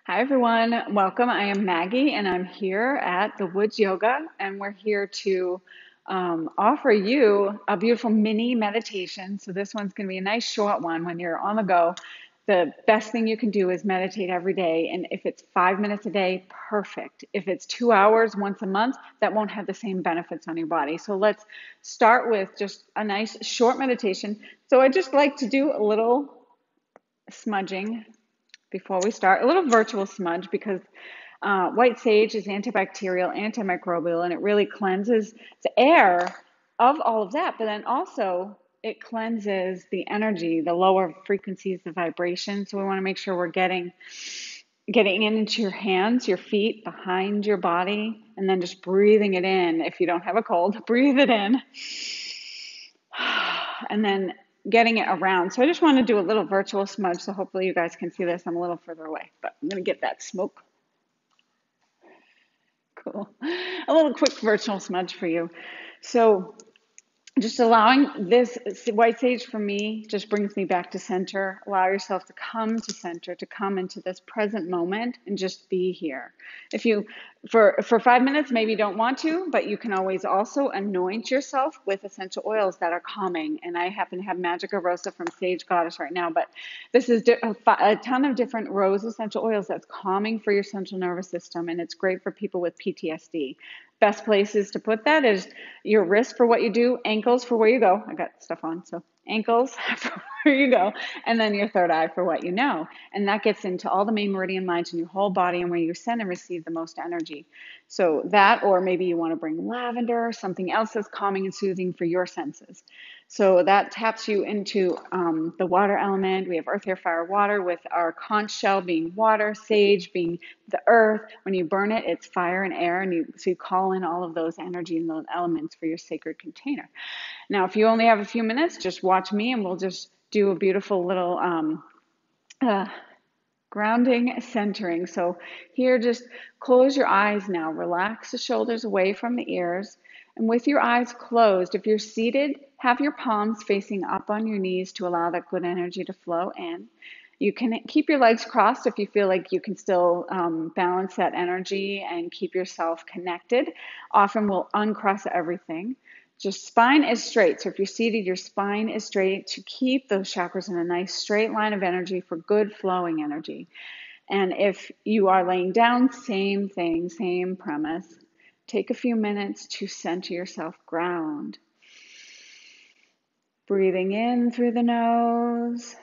Hi, everyone. Welcome. I am Maggie, and I'm here at the Woods Yoga, and we're here to offer you a beautiful mini meditation. So, this one's going to be a nice short one when you're on the go. The best thing you can do is meditate every day. And if it's 5 minutes a day, perfect. If it's 2 hours once a month, that won't have the same benefits on your body. So, let's start with just a nice short meditation. So, I just like to do a little smudging before we start, a little virtual smudge because white sage is antibacterial, antimicrobial, and it really cleanses the air of all of that. But then also it cleanses the energy, the lower frequencies, the vibration. So we want to make sure we're getting it into your hands, your feet, behind your body, and then just breathing it in. If you don't have a cold, breathe it in. And then getting it around. So I just want to do a little virtual smudge. So hopefully you guys can see this. I'm a little further away, but I'm going to get that smoke. Cool. A little quick virtual smudge for you. So just allowing this white sage for me just brings me back to center. Allow yourself to come to center, to come into this present moment and just be here. If you, for 5 minutes, maybe you don't want to, but you can always also anoint yourself with essential oils that are calming. And I happen to have Magica Rosa from Sage Goddess right now, but this is a ton of different rose essential oils that's calming for your central nervous system. And it's great for people with PTSD. Best places to put that is your wrist for what you do, ankles for where you go. I got stuff on, so ankles for where you go, and then your third eye for what you know. And that gets into all the main meridian lines in your whole body and where you send and receive the most energy. So that, or maybe you want to bring lavender, something else that's calming and soothing for your senses. So that taps you into the water element. We have earth, air, fire, water, with our conch shell being water, sage being the earth. When you burn it, it's fire and air, and so you call in all of those energy and those elements for your sacred container. Now, if you only have a few minutes, just watch me, and we'll just do a beautiful little uh, grounding, centering. So here, just close your eyes now. Relax the shoulders away from the ears. And with your eyes closed, if you're seated, have your palms facing up on your knees to allow that good energy to flow in. You can keep your legs crossed if you feel like you can still balance that energy and keep yourself connected. Often we'll uncross everything. Just spine is straight. So if you're seated, your spine is straight to keep those chakras in a nice straight line of energy for good flowing energy. And if you are laying down, same thing, same premise. Take a few minutes to center yourself, ground. Breathing in through the nose.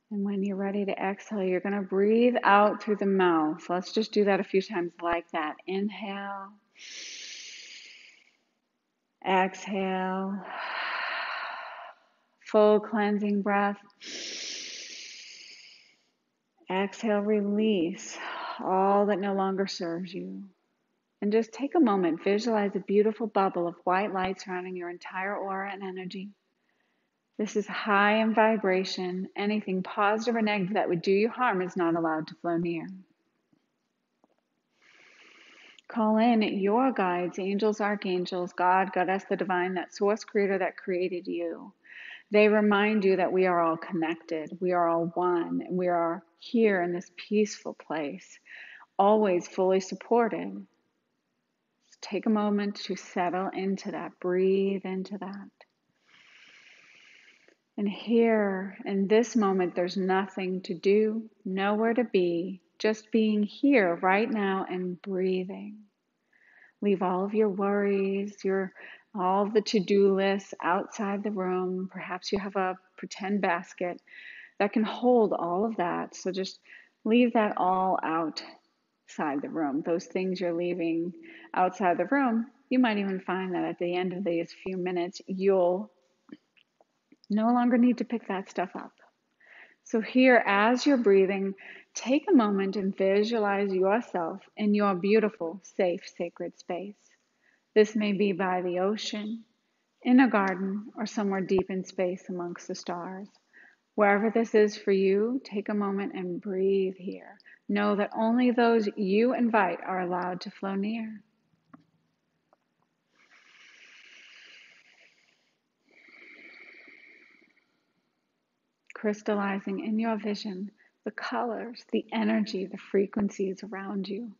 And when you're ready to exhale, you're going to breathe out through the mouth. Let's just do that a few times like that. Inhale. Exhale. Full cleansing breath. Exhale, release all that no longer serves you. And just take a moment, visualize a beautiful bubble of white light surrounding your entire aura and energy. This is high in vibration. Anything positive or negative that would do you harm is not allowed to flow near. Call in your guides, angels, archangels, God, Goddess, the divine, that source creator that created you. They remind you that we are all connected. We are all one. We are here in this peaceful place, always fully supported. Just take a moment to settle into that. Breathe into that. And here, in this moment, there's nothing to do, nowhere to be, just being here right now and breathing. Leave all of your worries, all of the to-do lists outside the room. Perhaps you have a pretend basket that can hold all of that. So just leave that all outside the room. Those things you're leaving outside the room, you might even find that at the end of these few minutes, you'll no longer need to pick that stuff up. So here, as you're breathing, take a moment and visualize yourself in your beautiful, safe, sacred space. This may be by the ocean, in a garden, or somewhere deep in space amongst the stars. Wherever this is for you, take a moment and breathe here. Know that only those you invite are allowed to flow near. Crystallizing in your vision the colors, the energy, the frequencies around you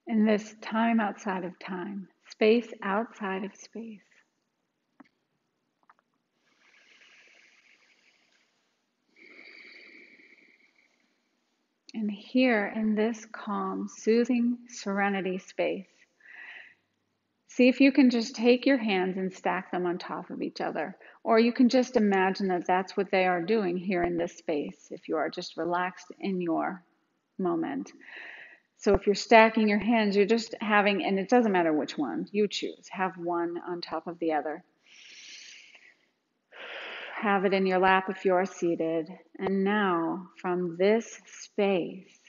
in this time outside of time, space outside of space. And here in this calm, soothing serenity space, see if you can just take your hands and stack them on top of each other. Or you can just imagine that that's what they are doing here in this space if you are just relaxed in your moment. So if you're stacking your hands, you're just having, and it doesn't matter which one, you choose. Have one on top of the other. Have it in your lap if you are seated. And now, from this space,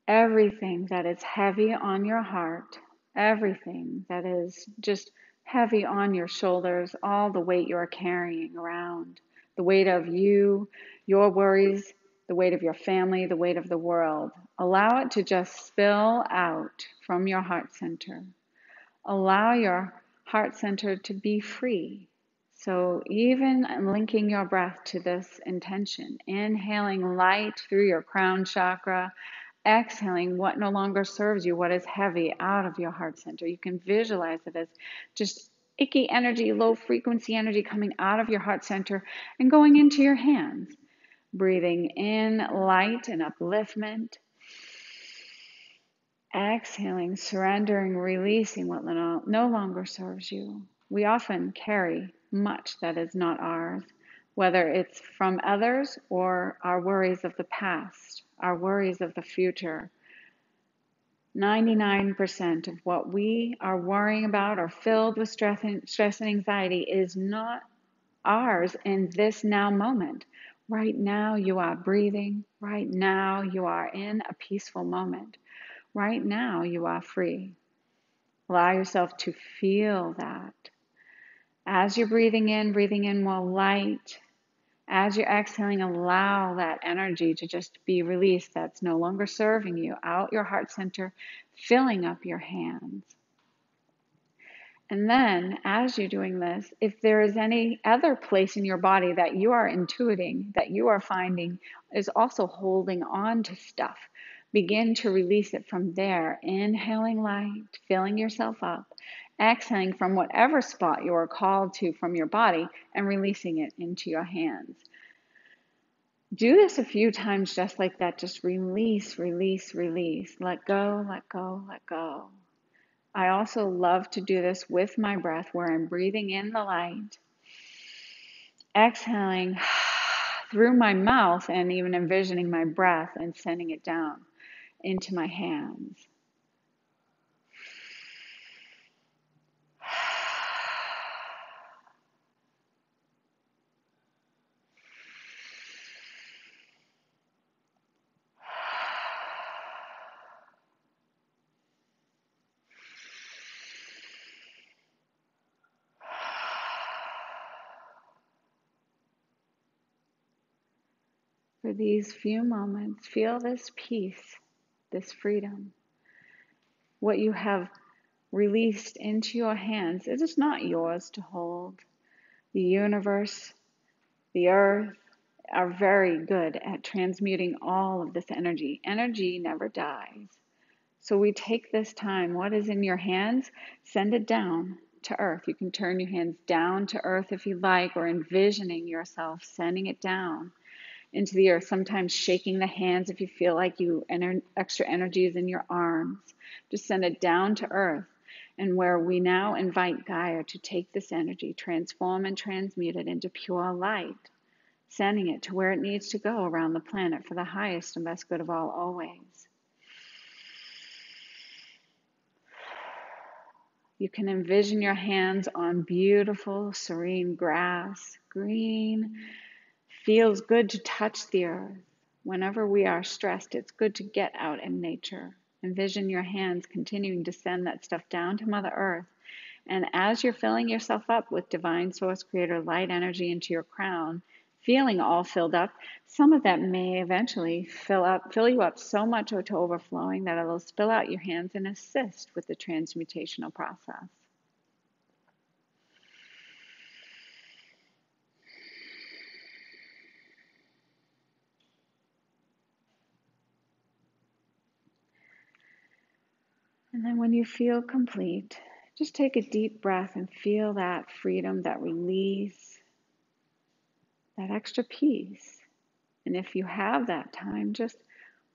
everything that is heavy on your heart, everything that is just heavy on your shoulders, all the weight you are carrying around, the weight of you, your worries, the weight of your family, the weight of the world. Allow it to just spill out from your heart center. Allow your heart center to be free. So even linking your breath to this intention, inhaling light through your crown chakra, exhaling what no longer serves you, what is heavy out of your heart center. You can visualize it as just icky energy, low frequency energy coming out of your heart center and going into your hands. Breathing in light and upliftment. Exhaling, surrendering, releasing what no longer serves you. We often carry much that is not ours, whether it's from others or our worries of the past, our worries of the future. 99% of what we are worrying about or filled with stress and anxiety is not ours in this now moment. Right now you are breathing. Right now you are in a peaceful moment. Right now you are free. Allow yourself to feel that. As you're breathing in more light. As you're exhaling, allow that energy to just be released that's no longer serving you out your heart center, filling up your hands. And then, as you're doing this, if there is any other place in your body that you are intuiting, that you are finding is also holding on to stuff, begin to release it from there. Inhaling light, filling yourself up, exhaling from whatever spot you are called to from your body and releasing it into your hands. Do this a few times just like that. Just release, release, release. Let go, let go, let go. I also love to do this with my breath where I'm breathing in the light, exhaling through my mouth and even envisioning my breath and sending it down into my hands. For these few moments, feel this peace, this freedom. What you have released into your hands, it is not yours to hold. The universe, the earth are very good at transmuting all of this energy. Energy never dies. So we take this time, what is in your hands, send it down to earth. You can turn your hands down to earth if you like, or envisioning yourself sending it down into the earth, sometimes shaking the hands if you feel like extra energy is in your arms. Just send it down to earth, and where we now invite Gaia to take this energy, transform and transmute it into pure light, sending it to where it needs to go around the planet for the highest and best good of all always. You can envision your hands on beautiful, serene grass, green. Feels good to touch the earth. Whenever we are stressed, it's good to get out in nature. Envision your hands continuing to send that stuff down to Mother Earth. And as you're filling yourself up with Divine Source Creator light energy into your crown, feeling all filled up, some of that may eventually fill you up so much to overflowing that it'll spill out your hands and assist with the transmutational process. And then when you feel complete, just take a deep breath and feel that freedom, that release, that extra peace. And if you have that time, just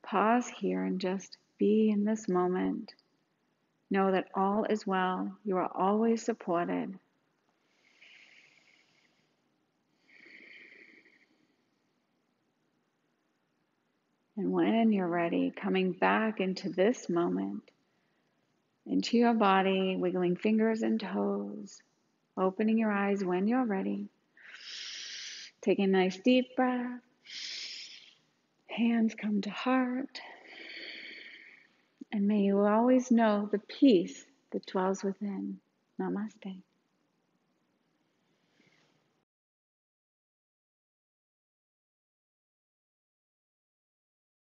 pause here and just be in this moment. Know that all is well. You are always supported. And when you're ready, coming back into this moment, into your body, wiggling fingers and toes, opening your eyes when you're ready. Take a nice deep breath. Hands come to heart. And may you always know the peace that dwells within. Namaste.